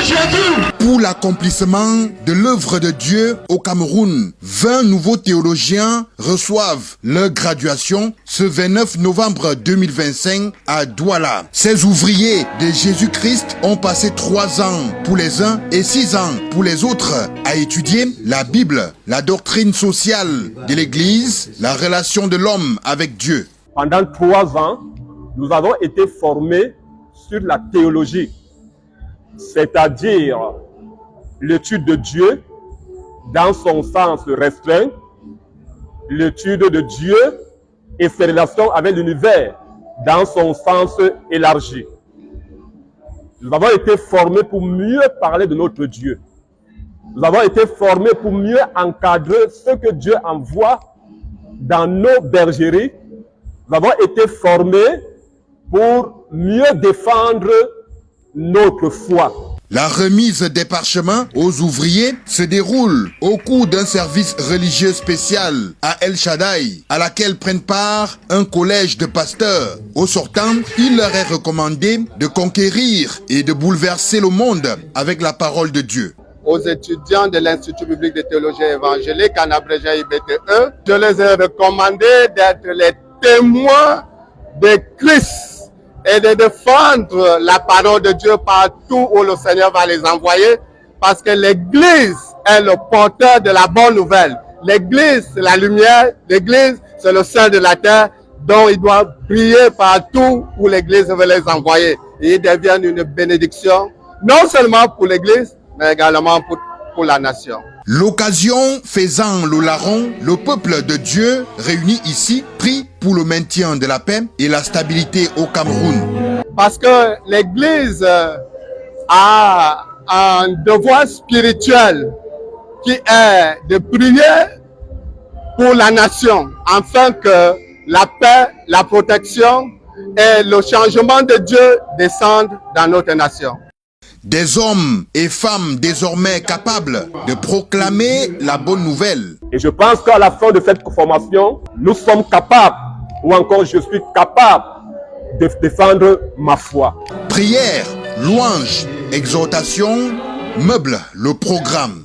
Jésus. Pour l'accomplissement de l'œuvre de Dieu au Cameroun, 20 nouveaux théologiens reçoivent leur graduation ce 29 novembre 2025 à Douala. Ces ouvriers de Jésus-Christ ont passé 3 ans pour les uns et 6 ans pour les autres à étudier la Bible, la doctrine sociale de l'Église, la relation de l'homme avec Dieu. Pendant 3 ans, nous avons été formés sur la théologie, c'est-à-dire l'étude de Dieu dans son sens restreint, l'étude de Dieu et ses relations avec l'univers dans son sens élargi. Nous avons été formés pour mieux parler de notre Dieu. Nous avons été formés pour mieux encadrer ce que Dieu envoie dans nos bergeries. Nous avons été formés pour mieux défendre notre foi. La remise des parchemins aux ouvriers se déroule au cours d'un service religieux spécial à El Shaddai, à laquelle prennent part un collège de pasteurs. Au sortant, il leur est recommandé de conquérir et de bouleverser le monde avec la parole de Dieu. Aux étudiants de l'Institut public de théologie évangélique, en abrégé IBTE, je les ai recommandé d'être les témoins de Christ et de défendre la parole de Dieu partout où le Seigneur va les envoyer, parce que l'Église est le porteur de la bonne nouvelle. L'Église, c'est la lumière, l'Église, c'est le sel de la terre, dont ils doivent briller partout où l'Église veut les envoyer. Et ils deviennent une bénédiction, non seulement pour l'Église, mais également pour la nation. L'occasion faisant le larron, le peuple de Dieu réuni ici prie pour le maintien de la paix et la stabilité au Cameroun. Parce que l'Église a un devoir spirituel qui est de prier pour la nation, afin que la paix, la protection et le changement de Dieu descendent dans notre nation. Des hommes et femmes désormais capables de proclamer la bonne nouvelle. Et je pense qu'à la fin de cette formation, nous sommes capables, ou encore je suis capable de défendre ma foi. Prière, louange, exhortation meublent le programme.